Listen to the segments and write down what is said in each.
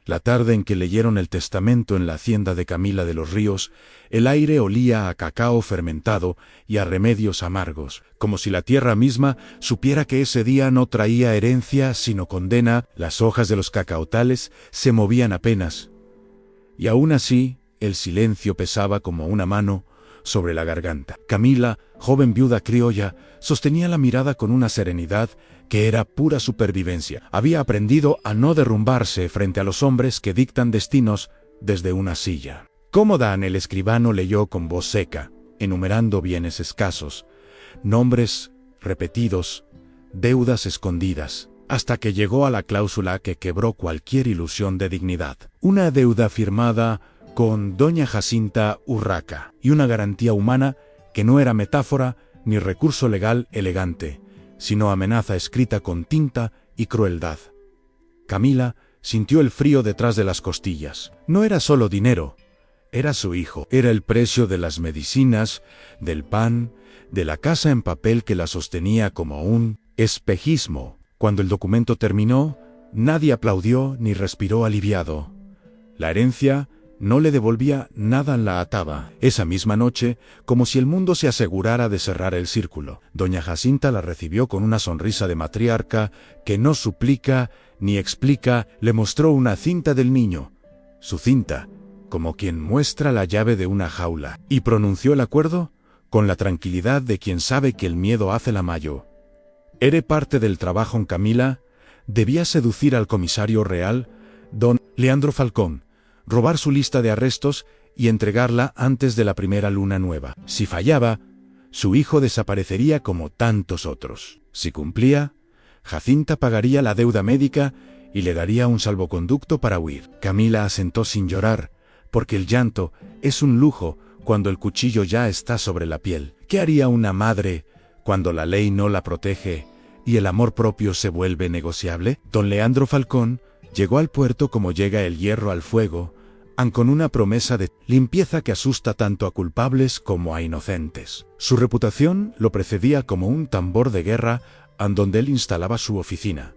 La tarde en que leyeron el testamento en la hacienda de Camila de los Ríos, el aire olía a cacao fermentado y a remedios amargos, como si la tierra misma supiera que ese día no traía herencia sino condena. Las hojas de los cacaotales se movían apenas, y aún así el silencio pesaba como una mano sobre la garganta. Camila, joven viuda criolla, sostenía la mirada con una serenidad que era pura supervivencia. Había aprendido a no derrumbarse frente a los hombres que dictan destinos desde una silla. Cómoda, el escribano leyó con voz seca, enumerando bienes escasos, nombres repetidos, deudas escondidas, hasta que llegó a la cláusula que quebró cualquier ilusión de dignidad. Una deuda firmada con doña Jacinta Urraca, y una garantía humana que no era metáfora ni recurso legal elegante, sino amenaza escrita con tinta y crueldad. Camila sintió el frío detrás de las costillas. No era solo dinero, era su hijo. Era el precio de las medicinas, del pan, de la casa en papel que la sostenía como un espejismo. Cuando el documento terminó, nadie aplaudió ni respiró aliviado. La herencia no le devolvía nada, la ataba. Esa misma noche, como si el mundo se asegurara de cerrar el círculo, doña Jacinta la recibió con una sonrisa de matriarca que no suplica ni explica. Le mostró una cinta del niño, su cinta, como quien muestra la llave de una jaula, y pronunció el acuerdo con la tranquilidad de quien sabe que el miedo hace la mayo. Era parte del trabajo en Camila. Debía seducir al comisario real, don Leandro Falcón, robar su lista de arrestos y entregarla antes de la primera luna nueva. Si fallaba, su hijo desaparecería como tantos otros. Si cumplía, Jacinta pagaría la deuda médica y le daría un salvoconducto para huir. Camila asentó sin llorar, porque el llanto es un lujo cuando el cuchillo ya está sobre la piel. ¿Qué haría una madre cuando la ley no la protege y el amor propio se vuelve negociable? Don Leandro Falcón llegó al puerto como llega el hierro al fuego, con una promesa de limpieza que asusta tanto a culpables como a inocentes. Su reputación lo precedía como un tambor de guerra, donde él instalaba su oficina.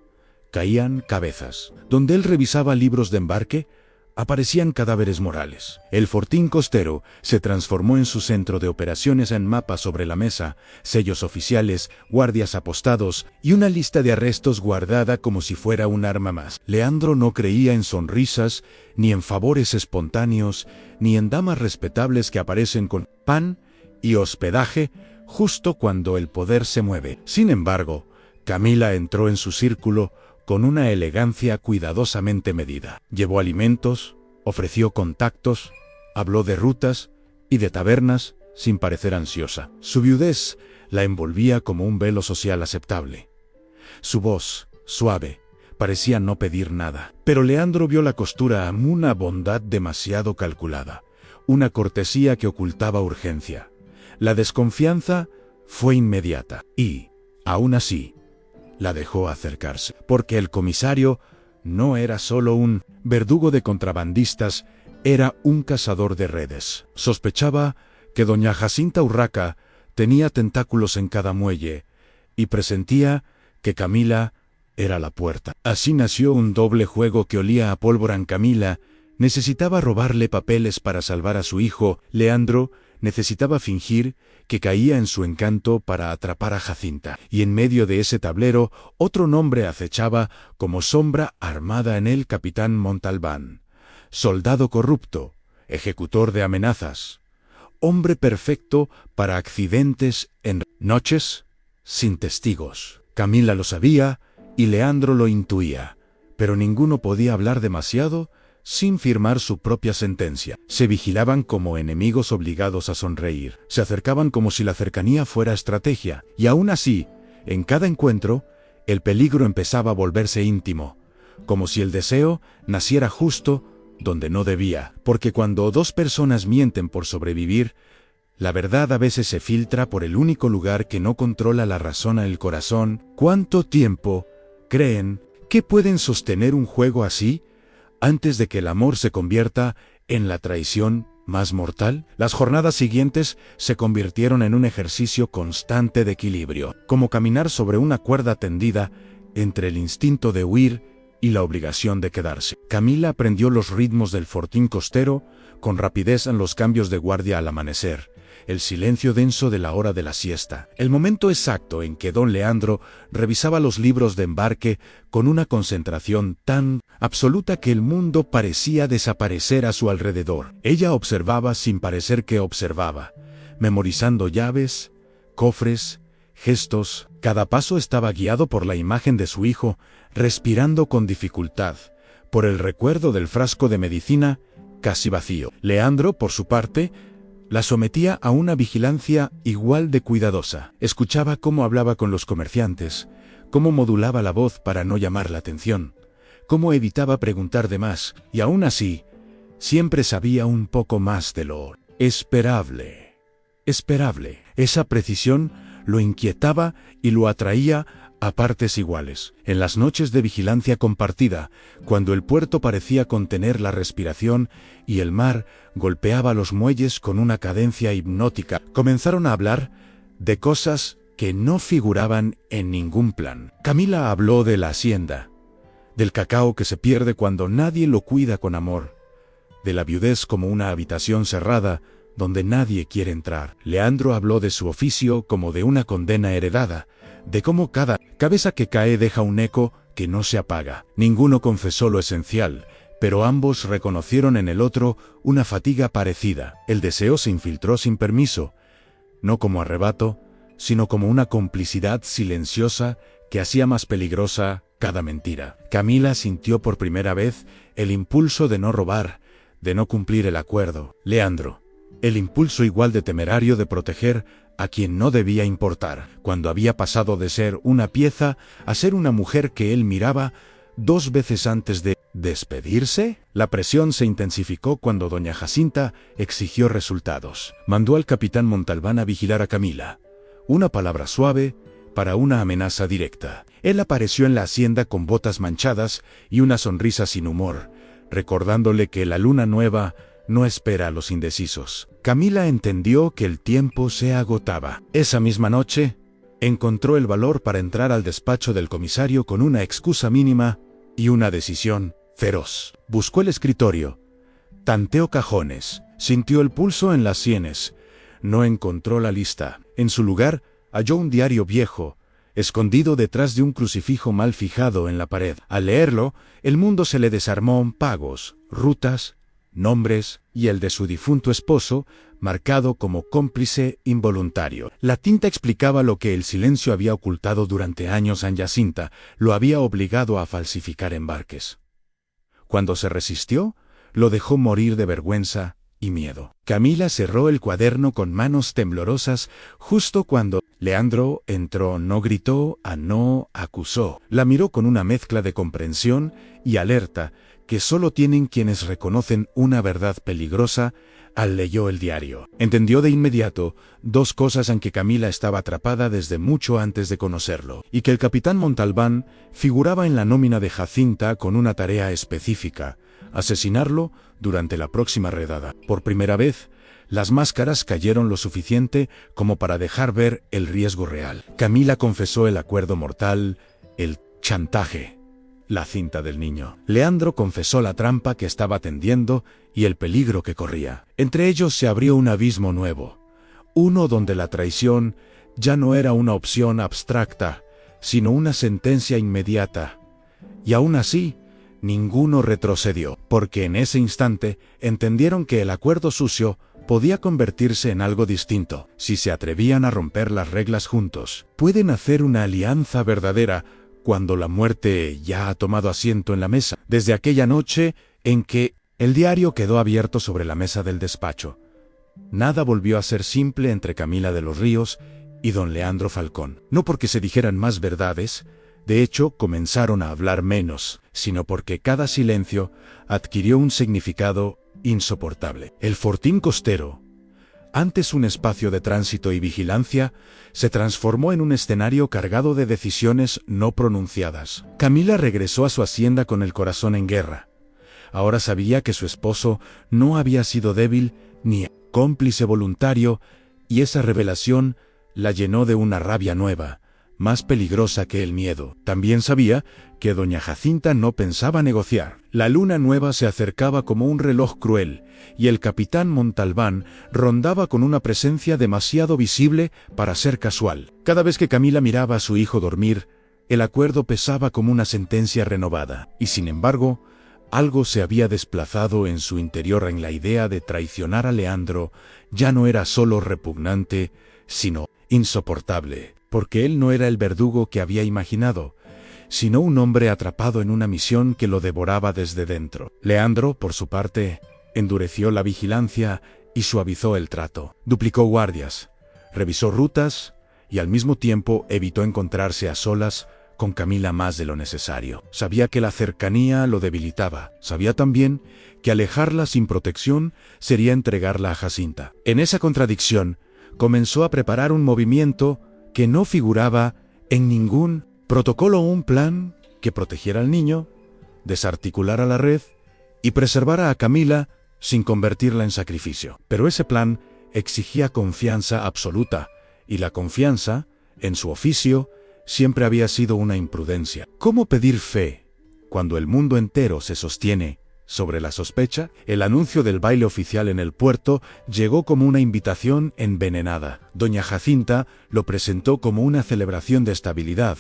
Caían cabezas. Donde él revisaba libros de embarque, aparecían cadáveres morales. El fortín costero se transformó en su centro de operaciones, en mapas sobre la mesa, sellos oficiales, guardias apostados y una lista de arrestos guardada como si fuera un arma más. Leandro no creía en sonrisas, ni en favores espontáneos, ni en damas respetables que aparecen con pan y hospedaje justo cuando el poder se mueve. Sin embargo, Camila entró en su círculo con una elegancia cuidadosamente medida. Llevó alimentos, ofreció contactos, habló de rutas y de tabernas sin parecer ansiosa. Su viudez la envolvía como un velo social aceptable. Su voz, suave, parecía no pedir nada. Pero Leandro vio la costura, una bondad demasiado calculada, una cortesía que ocultaba urgencia. La desconfianza fue inmediata y, aún así, la dejó acercarse, porque el comisario no era solo un verdugo de contrabandistas, era un cazador de redes. Sospechaba que doña Jacinta Urraca tenía tentáculos en cada muelle, y presentía que Camila era la puerta. Así nació un doble juego que olía a pólvora. En Camila necesitaba robarle papeles para salvar a su hijo. Leandro necesitaba fingir que caía en su encanto para atrapar a Jacinta. Y en medio de ese tablero, otro nombre acechaba como sombra armada en él: Capitán Montalbán. Soldado corrupto, ejecutor de amenazas, hombre perfecto para accidentes en noches sin testigos. Camila lo sabía y Leandro lo intuía, pero ninguno podía hablar demasiado sin firmar su propia sentencia. Se vigilaban como enemigos obligados a sonreír. Se acercaban como si la cercanía fuera estrategia. Y aún así, en cada encuentro, el peligro empezaba a volverse íntimo, como si el deseo naciera justo donde no debía. Porque cuando dos personas mienten por sobrevivir, la verdad a veces se filtra por el único lugar que no controla la razón, el corazón. ¿Cuánto tiempo creen que pueden sostener un juego así antes de que el amor se convierta en la traición más mortal? Las jornadas siguientes se convirtieron en un ejercicio constante de equilibrio, como caminar sobre una cuerda tendida entre el instinto de huir y la obligación de quedarse. Camila aprendió los ritmos del fortín costero, con rapidez en los cambios de guardia al amanecer, el silencio denso de la hora de la siesta, el momento exacto en que don Leandro revisaba los libros de embarque con una concentración tan absoluta que el mundo parecía desaparecer a su alrededor. Ella observaba sin parecer que observaba, memorizando llaves, cofres, gestos. Cada paso estaba guiado por la imagen de su hijo, respirando con dificultad, por el recuerdo del frasco de medicina casi vacío. Leandro, por su parte, la sometía a una vigilancia igual de cuidadosa. Escuchaba cómo hablaba con los comerciantes, cómo modulaba la voz para no llamar la atención, cómo evitaba preguntar de más, y aún así, siempre sabía un poco más de lo esperable. Esa precisión lo inquietaba y lo atraía a partes iguales. En las noches de vigilancia compartida, cuando el puerto parecía contener la respiración y el mar golpeaba los muelles con una cadencia hipnótica, comenzaron a hablar de cosas que no figuraban en ningún plan. Camila habló de la hacienda, del cacao que se pierde cuando nadie lo cuida con amor, de la viudez como una habitación cerrada donde nadie quiere entrar. Leandro habló de su oficio como de una condena heredada, de cómo cada cabeza que cae deja un eco que no se apaga. Ninguno confesó lo esencial, pero ambos reconocieron en el otro una fatiga parecida. El deseo se infiltró sin permiso, no como arrebato, sino como una complicidad silenciosa que hacía más peligrosa cada mentira. Camila sintió por primera vez el impulso de no robar, de no cumplir el acuerdo. Leandro, el impulso igual de temerario de proteger a quien no debía importar, cuando había pasado de ser una pieza a ser una mujer que él miraba 2 veces antes de despedirse. La presión se intensificó cuando doña Jacinta exigió resultados. Mandó al capitán Montalbán a vigilar a Camila. Una palabra suave para una amenaza directa. Él apareció en la hacienda con botas manchadas y una sonrisa sin humor, recordándole que la luna nueva no espera a los indecisos. Camila entendió que el tiempo se agotaba. Esa misma noche, encontró el valor para entrar al despacho del comisario con una excusa mínima y una decisión feroz. Buscó el escritorio, tanteó cajones, sintió el pulso en las sienes. No encontró la lista. En su lugar, halló un diario viejo, escondido detrás de un crucifijo mal fijado en la pared. Al leerlo, el mundo se le desarmó: pagos, rutas, nombres y el de su difunto esposo, marcado como cómplice involuntario. La tinta explicaba lo que el silencio había ocultado durante años a Jacinta, lo había obligado a falsificar embarques. Cuando se resistió, lo dejó morir de vergüenza y miedo. Camila cerró el cuaderno con manos temblorosas justo cuando Leandro entró. No gritó, no acusó. La miró con una mezcla de comprensión y alerta que solo tienen quienes reconocen una verdad peligrosa. Leyó el diario. Entendió de inmediato 2 cosas en que Camila estaba atrapada desde mucho antes de conocerlo, y que el capitán Montalbán figuraba en la nómina de Jacinta con una tarea específica: asesinarlo durante la próxima redada. Por primera vez, las máscaras cayeron lo suficiente como para dejar ver el riesgo real. Camila confesó el acuerdo mortal, el chantaje, la cinta del niño. Leandro confesó la trampa que estaba tendiendo y el peligro que corría. Entre ellos se abrió un abismo nuevo, uno donde la traición ya no era una opción abstracta, sino una sentencia inmediata. Y aún así, ninguno retrocedió, porque en ese instante entendieron que el acuerdo sucio podía convertirse en algo distinto. Si se atrevían a romper las reglas juntos, pueden hacer una alianza verdadera cuando la muerte ya ha tomado asiento en la mesa. Desde aquella noche en que el diario quedó abierto sobre la mesa del despacho, nada volvió a ser simple entre Camila de los Ríos y don Leandro Falcón. No porque se dijeran más verdades, de hecho comenzaron a hablar menos, sino porque cada silencio adquirió un significado insoportable. El fortín costero, antes un espacio de tránsito y vigilancia, se transformó en un escenario cargado de decisiones no pronunciadas. Camila regresó a su hacienda con el corazón en guerra. Ahora sabía que su esposo no había sido débil ni cómplice voluntario, y esa revelación la llenó de una rabia nueva, más peligrosa que el miedo. También sabía que doña Jacinta no pensaba negociar. La luna nueva se acercaba como un reloj cruel, y el capitán Montalbán rondaba con una presencia demasiado visible para ser casual. Cada vez que Camila miraba a su hijo dormir, el acuerdo pesaba como una sentencia renovada, y sin embargo, algo se había desplazado en su interior. En la idea de traicionar a Leandro ya no era solo repugnante, sino insoportable, porque él no era el verdugo que había imaginado, sino un hombre atrapado en una misión que lo devoraba desde dentro. Leandro, por su parte, endureció la vigilancia y suavizó el trato. Duplicó guardias, revisó rutas y al mismo tiempo evitó encontrarse a solas con Camila más de lo necesario. Sabía que la cercanía lo debilitaba. Sabía también que alejarla sin protección sería entregarla a Jacinta. En esa contradicción, comenzó a preparar un movimiento que no figuraba en ningún protocolo o un plan que protegiera al niño, desarticulara la red y preservara a Camila sin convertirla en sacrificio. Pero ese plan exigía confianza absoluta, y la confianza, en su oficio, siempre había sido una imprudencia. ¿Cómo pedir fe cuando el mundo entero se sostiene sobre la sospecha? El anuncio del baile oficial en el puerto llegó como una invitación envenenada. Doña Jacinta lo presentó como una celebración de estabilidad,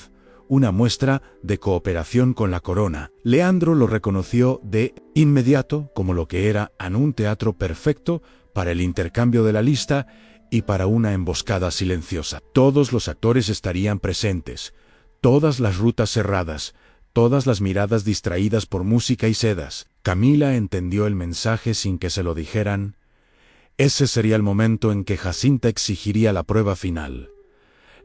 una muestra de cooperación con la corona. Leandro lo reconoció de inmediato como lo que era, un teatro perfecto para el intercambio de la lista y para una emboscada silenciosa. Todos los actores estarían presentes, todas las rutas cerradas, todas las miradas distraídas por música y sedas. Camila entendió el mensaje sin que se lo dijeran. Ese sería el momento en que Jacinta exigiría la prueba final.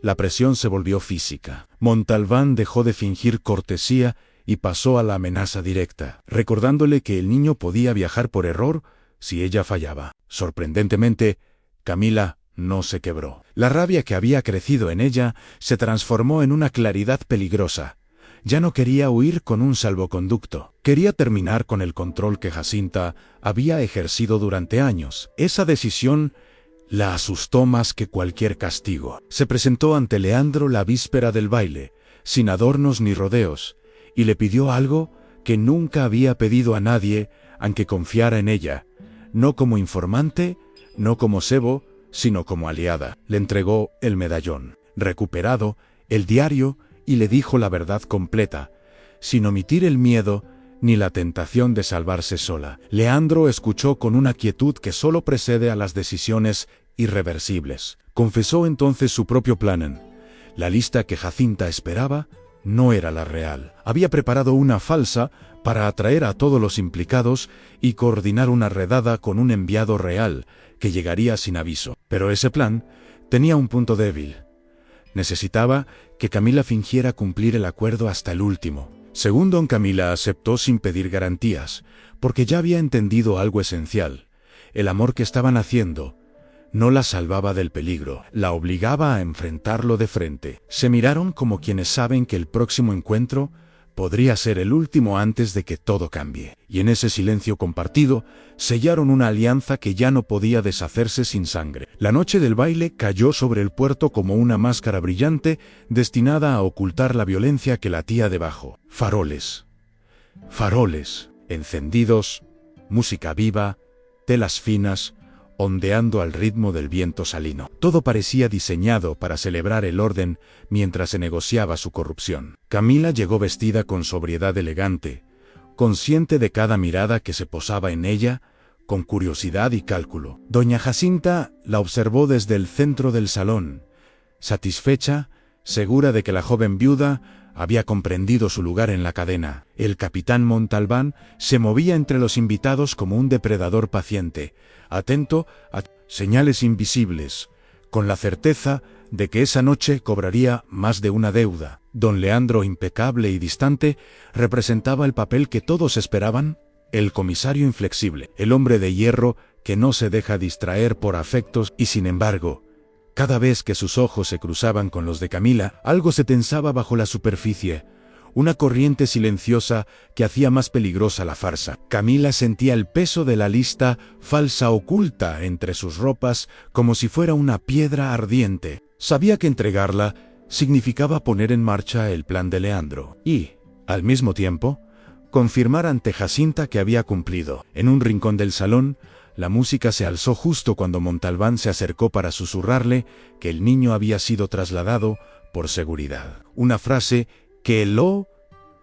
La presión se volvió física. Montalbán dejó de fingir cortesía y pasó a la amenaza directa, recordándole que el niño podía viajar por error si ella fallaba. Sorprendentemente, Camila no se quebró. La rabia que había crecido en ella se transformó en una claridad peligrosa. Ya no quería huir con un salvoconducto. Quería terminar con el control que Jacinta había ejercido durante años. Esa decisión la asustó más que cualquier castigo. Se presentó ante Leandro la víspera del baile, sin adornos ni rodeos, y le pidió algo que nunca había pedido a nadie, aunque confiara en ella, no como informante, no como cebo, sino como aliada. Le entregó el medallón recuperado, el diario, y le dijo la verdad completa, sin omitir el miedo ni la tentación de salvarse sola. Leandro escuchó con una quietud que solo precede a las decisiones irreversibles. Confesó entonces su propio plan. La lista que Jacinta esperaba no era la real. Había preparado una falsa para atraer a todos los implicados y coordinar una redada con un enviado real que llegaría sin aviso. Pero ese plan tenía un punto débil. Necesitaba que Camila fingiera cumplir el acuerdo hasta el último. Según don Camila aceptó sin pedir garantías, porque ya había entendido algo esencial. El amor que estaban haciendo no la salvaba del peligro, la obligaba a enfrentarlo de frente. Se miraron como quienes saben que el próximo encuentro podría ser el último antes de que todo cambie. Y en ese silencio compartido, sellaron una alianza que ya no podía deshacerse sin sangre. La noche del baile cayó sobre el puerto como una máscara brillante destinada a ocultar la violencia que latía debajo. Faroles, encendidos, música viva, telas finas, ondeando al ritmo del viento salino. Todo parecía diseñado para celebrar el orden mientras se negociaba su corrupción. Camila llegó vestida con sobriedad elegante, consciente de cada mirada que se posaba en ella, con curiosidad y cálculo. Doña Jacinta la observó desde el centro del salón, satisfecha, segura de que la joven viuda había comprendido su lugar en la cadena. El capitán Montalbán se movía entre los invitados como un depredador paciente, atento a señales invisibles, con la certeza de que esa noche cobraría más de una deuda. Don Leandro, impecable y distante, representaba el papel que todos esperaban, el comisario inflexible, el hombre de hierro que no se deja distraer por afectos, y sin embargo, cada vez que sus ojos se cruzaban con los de Camila, algo se tensaba bajo la superficie, una corriente silenciosa que hacía más peligrosa la farsa. Camila sentía el peso de la lista falsa oculta entre sus ropas como si fuera una piedra ardiente. Sabía que entregarla significaba poner en marcha el plan de Leandro y, al mismo tiempo, confirmar ante Jacinta que había cumplido. En un rincón del salón, la música se alzó justo cuando Montalbán se acercó para susurrarle que el niño había sido trasladado por seguridad. Una frase que heló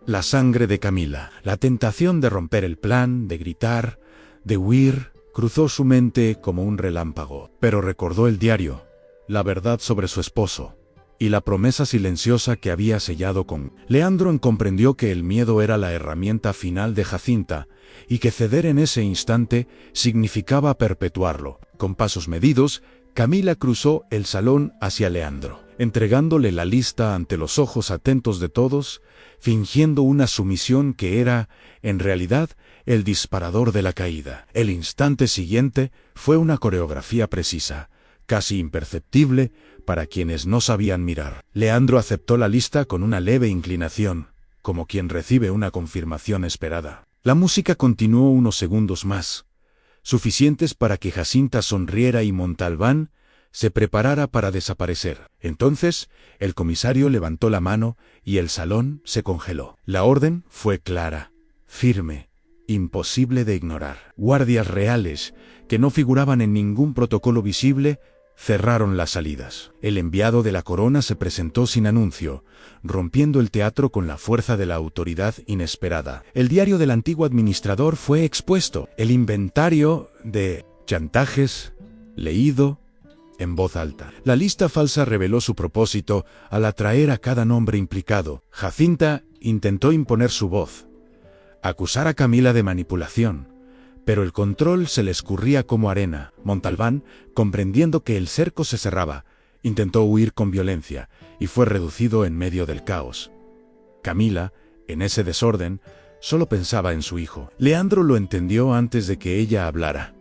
la sangre de Camila. La tentación de romper el plan, de gritar, de huir, cruzó su mente como un relámpago. Pero recordó el diario, la verdad sobre su esposo y la promesa silenciosa que había sellado con Leandro. Comprendió que el miedo era la herramienta final de Jacinta y que ceder en ese instante significaba perpetuarlo. Con pasos medidos, Camila cruzó el salón hacia Leandro, entregándole la lista ante los ojos atentos de todos, fingiendo una sumisión que era, en realidad, el disparador de la caída. El instante siguiente fue una coreografía precisa, casi imperceptible para quienes no sabían mirar. Leandro aceptó la lista con una leve inclinación, como quien recibe una confirmación esperada. La música continuó unos segundos más, suficientes para que Jacinta sonriera y Montalbán se preparara para desaparecer. Entonces, el comisario levantó la mano y el salón se congeló. La orden fue clara, firme, imposible de ignorar. Guardias reales, que no figuraban en ningún protocolo visible, cerraron las salidas. El enviado de la corona se presentó sin anuncio, rompiendo el teatro con la fuerza de la autoridad inesperada. El diario del antiguo administrador fue expuesto. El inventario de chantajes, leído en voz alta. La lista falsa reveló su propósito al atraer a cada nombre implicado. Jacinta intentó imponer su voz, acusar a Camila de manipulación, pero el control se le escurría como arena. Montalbán, comprendiendo que el cerco se cerraba, intentó huir con violencia y fue reducido en medio del caos. Camila, en ese desorden, solo pensaba en su hijo. Leandro lo entendió antes de que ella hablara.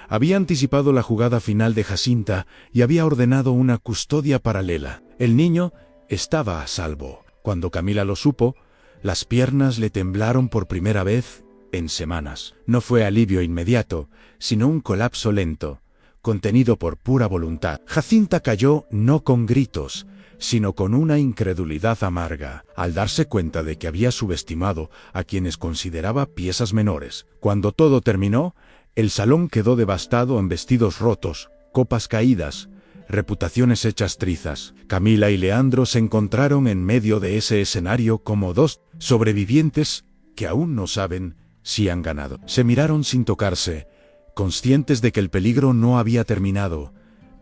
Había anticipado la jugada final de Jacinta y había ordenado una custodia paralela. El niño estaba a salvo. Cuando Camila lo supo, las piernas le temblaron por primera vez en semanas. No fue alivio inmediato, sino un colapso lento, contenido por pura voluntad. Jacinta cayó no con gritos, sino con una incredulidad amarga, al darse cuenta de que había subestimado a quienes consideraba piezas menores. Cuando todo terminó, el salón quedó devastado en vestidos rotos, copas caídas, reputaciones hechas trizas. Camila y Leandro se encontraron en medio de ese escenario como dos sobrevivientes que aún no saben si han ganado. Se miraron sin tocarse, conscientes de que el peligro no había terminado,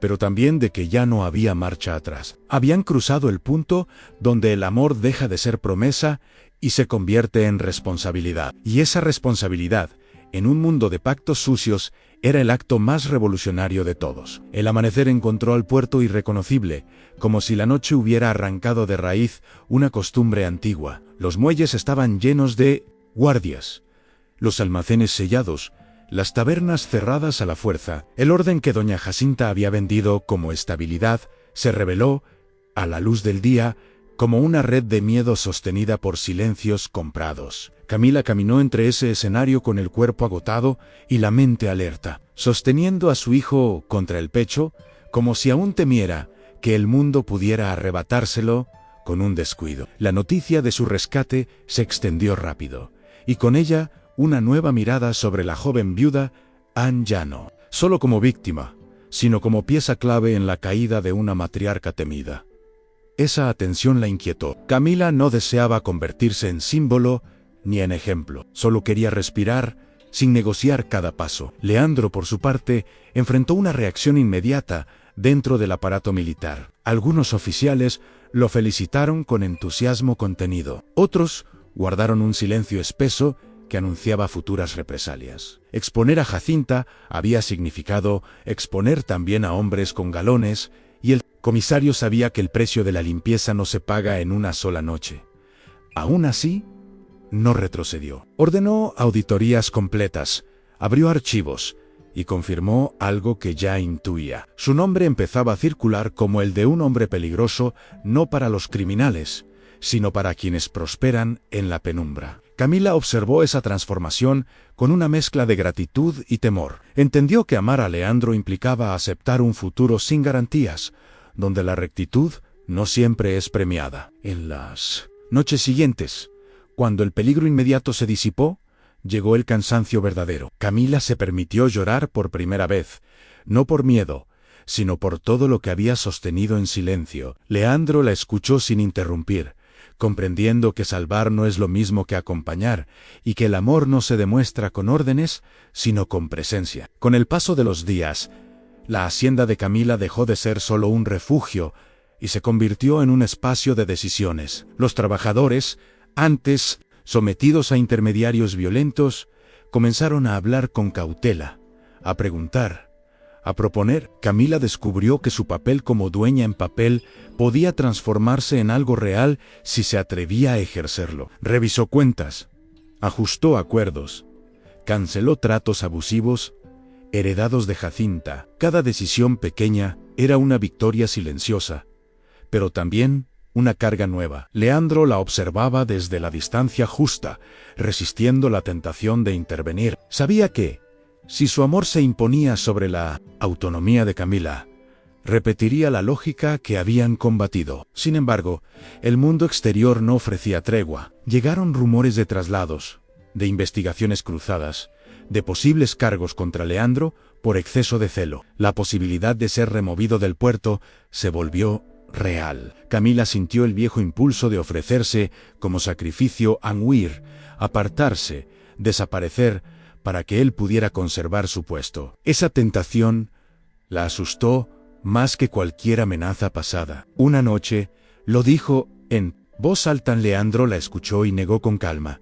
pero también de que ya no había marcha atrás. Habían cruzado el punto donde el amor deja de ser promesa y se convierte en responsabilidad. Y esa responsabilidad, en un mundo de pactos sucios, era el acto más revolucionario de todos. El amanecer encontró al puerto irreconocible, como si la noche hubiera arrancado de raíz una costumbre antigua. Los muelles estaban llenos de guardias, los almacenes sellados, las tabernas cerradas a la fuerza. El orden que doña Jacinta había vendido como estabilidad se reveló, a la luz del día, como una red de miedo sostenida por silencios comprados. Camila caminó entre ese escenario con el cuerpo agotado y la mente alerta, sosteniendo a su hijo contra el pecho, como si aún temiera que el mundo pudiera arrebatárselo con un descuido. La noticia de su rescate se extendió rápido, y con ella una nueva mirada sobre la joven viuda, Ann Llano, solo como víctima, sino como pieza clave en la caída de una matriarca temida. Esa atención la inquietó. Camila no deseaba convertirse en símbolo ni en ejemplo, solo quería respirar, sin negociar cada paso. Leandro, por su parte, enfrentó una reacción inmediata dentro del aparato militar. Algunos oficiales lo felicitaron con entusiasmo contenido. Otros guardaron un silencio espeso que anunciaba futuras represalias. Exponer a Jacinta había significado exponer también a hombres con galones, y el comisario sabía que el precio de la limpieza no se paga en una sola noche. Aún así, no retrocedió. Ordenó auditorías completas, abrió archivos y confirmó algo que ya intuía. Su nombre empezaba a circular como el de un hombre peligroso, no para los criminales, sino para quienes prosperan en la penumbra. Camila observó esa transformación con una mezcla de gratitud y temor. Entendió que amar a Leandro implicaba aceptar un futuro sin garantías, donde la rectitud no siempre es premiada. En las noches siguientes, cuando el peligro inmediato se disipó, llegó el cansancio verdadero. Camila se permitió llorar por primera vez, no por miedo, sino por todo lo que había sostenido en silencio. Leandro la escuchó sin interrumpir, comprendiendo que salvar no es lo mismo que acompañar, y que el amor no se demuestra con órdenes, sino con presencia. Con el paso de los días, la hacienda de Camila dejó de ser solo un refugio y se convirtió en un espacio de decisiones. Los trabajadores, antes sometidos a intermediarios violentos, comenzaron a hablar con cautela, a preguntar, a proponer. Camila descubrió que su papel como dueña en papel podía transformarse en algo real si se atrevía a ejercerlo. Revisó cuentas, ajustó acuerdos, canceló tratos abusivos heredados de Jacinta. Cada decisión pequeña era una victoria silenciosa, pero también una carga nueva. Leandro la observaba desde la distancia justa, resistiendo la tentación de intervenir. Sabía que, si su amor se imponía sobre la autonomía de Camila, repetiría la lógica que habían combatido. Sin embargo, el mundo exterior no ofrecía tregua. Llegaron rumores de traslados, de investigaciones cruzadas, de posibles cargos contra Leandro por exceso de celo. La posibilidad de ser removido del puerto se volvió real. Camila sintió el viejo impulso de ofrecerse como sacrificio a huir, apartarse, desaparecer, para que él pudiera conservar su puesto. Esa tentación la asustó más que cualquier amenaza pasada. Una noche, lo dijo en voz alta. Leandro la escuchó y negó con calma.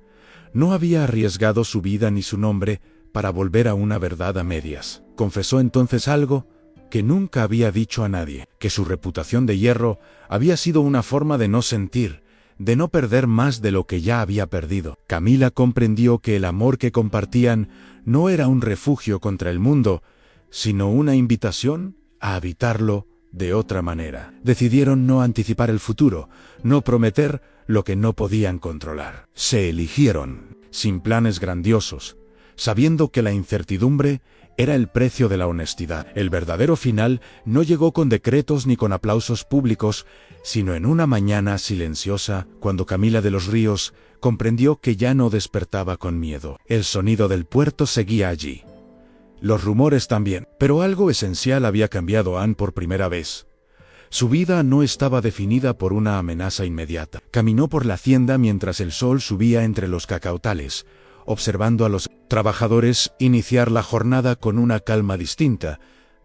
No había arriesgado su vida ni su nombre para volver a una verdad a medias. Confesó entonces algo que nunca había dicho a nadie, que su reputación de hierro había sido una forma de no sentir, de no perder más de lo que ya había perdido. Camila comprendió que el amor que compartían no era un refugio contra el mundo, sino una invitación a habitarlo de otra manera. Decidieron no anticipar el futuro, no prometer lo que no podían controlar. Se eligieron, sin planes grandiosos, sabiendo que la incertidumbre era el precio de la honestidad. El verdadero final no llegó con decretos ni con aplausos públicos, sino en una mañana silenciosa, cuando Camila de los Ríos comprendió que ya no despertaba con miedo. El sonido del puerto seguía allí. Los rumores también. Pero algo esencial había cambiado a Anne por primera vez. Su vida no estaba definida por una amenaza inmediata. Caminó por la hacienda mientras el sol subía entre los cacautales, observando a los trabajadores iniciar la jornada con una calma distinta,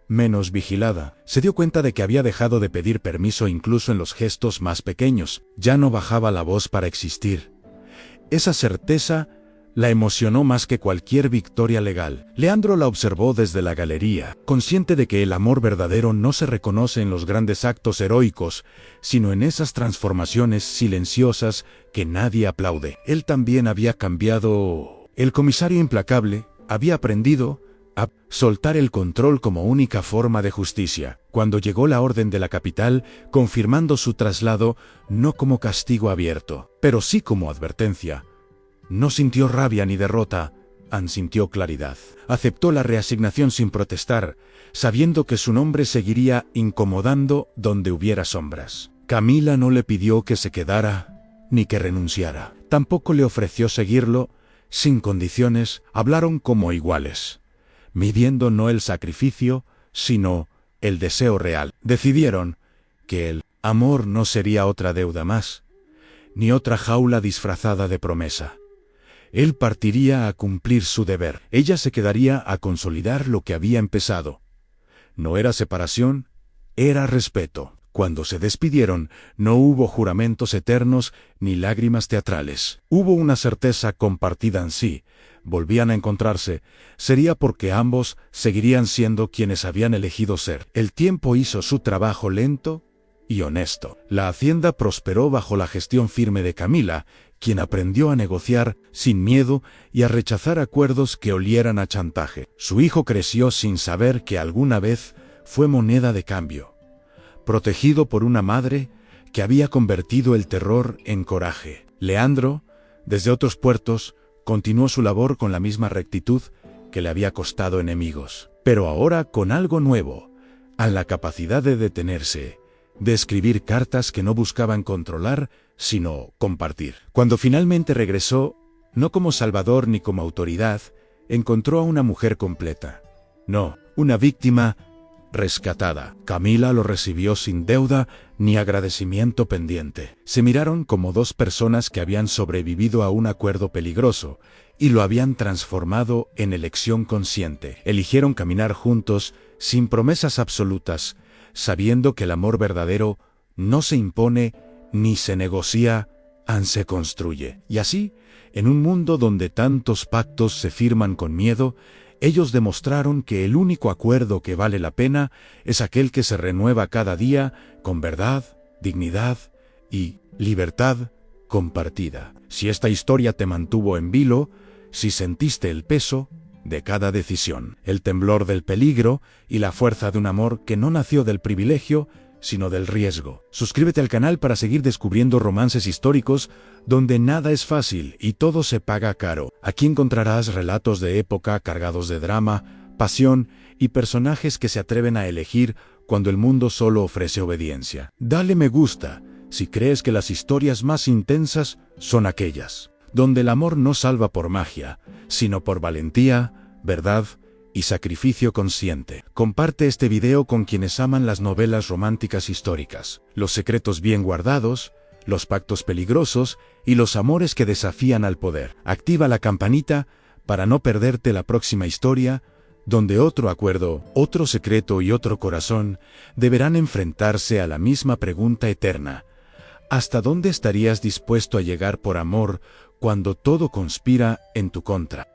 menos vigilada. Se dio cuenta de que había dejado de pedir permiso incluso en los gestos más pequeños. Ya no bajaba la voz para existir. Esa certeza la emocionó más que cualquier victoria legal. Leandro la observó desde la galería, consciente de que el amor verdadero no se reconoce en los grandes actos heroicos, sino en esas transformaciones silenciosas que nadie aplaude. Él también había cambiado. El comisario implacable había aprendido a soltar el control como única forma de justicia. Cuando llegó la orden de la capital, confirmando su traslado, no como castigo abierto, pero sí como advertencia. No sintió rabia ni derrota, Anne sintió claridad. Aceptó la reasignación sin protestar, sabiendo que su nombre seguiría incomodando donde hubiera sombras. Camila no le pidió que se quedara, ni que renunciara. Tampoco le ofreció seguirlo, sin condiciones. Hablaron como iguales, midiendo no el sacrificio, sino el deseo real. Decidieron que el amor no sería otra deuda más, ni otra jaula disfrazada de promesa. Él partiría a cumplir su deber. Ella se quedaría a consolidar lo que había empezado. No era separación, era respeto. Cuando se despidieron, no hubo juramentos eternos ni lágrimas teatrales. Hubo una certeza compartida en sí. Volvían a encontrarse. Sería porque ambos seguirían siendo quienes habían elegido ser. El tiempo hizo su trabajo lento y honesto. La hacienda prosperó bajo la gestión firme de Camila, quien aprendió a negociar sin miedo y a rechazar acuerdos que olieran a chantaje. Su hijo creció sin saber que alguna vez fue moneda de cambio, protegido por una madre que había convertido el terror en coraje. Leandro, desde otros puertos, continuó su labor con la misma rectitud que le había costado enemigos, pero ahora con algo nuevo, a la capacidad de detenerse, de escribir cartas que no buscaban controlar, sino compartir. Cuando finalmente regresó, no como salvador ni como autoridad, encontró a una mujer completa. No, una víctima rescatada. Camila lo recibió sin deuda ni agradecimiento pendiente. Se miraron como dos personas que habían sobrevivido a un acuerdo peligroso y lo habían transformado en elección consciente. Eligieron caminar juntos sin promesas absolutas, sabiendo que el amor verdadero no se impone ni se negocia, se construye. Y así, en un mundo donde tantos pactos se firman con miedo, ellos demostraron que el único acuerdo que vale la pena es aquel que se renueva cada día con verdad, dignidad y libertad compartida. Si esta historia te mantuvo en vilo, si sentiste el peso de cada decisión, el temblor del peligro y la fuerza de un amor que no nació del privilegio, sino del riesgo. Suscríbete al canal para seguir descubriendo romances históricos donde nada es fácil y todo se paga caro. Aquí encontrarás relatos de época cargados de drama, pasión y personajes que se atreven a elegir cuando el mundo solo ofrece obediencia. Dale me gusta si crees que las historias más intensas son aquellas donde el amor no salva por magia, sino por valentía, verdad y sacrificio consciente. Comparte este video con quienes aman las novelas románticas históricas, los secretos bien guardados, los pactos peligrosos y los amores que desafían al poder. Activa la campanita para no perderte la próxima historia, donde otro acuerdo, otro secreto y otro corazón deberán enfrentarse a la misma pregunta eterna. ¿Hasta dónde estarías dispuesto a llegar por amor cuando todo conspira en tu contra?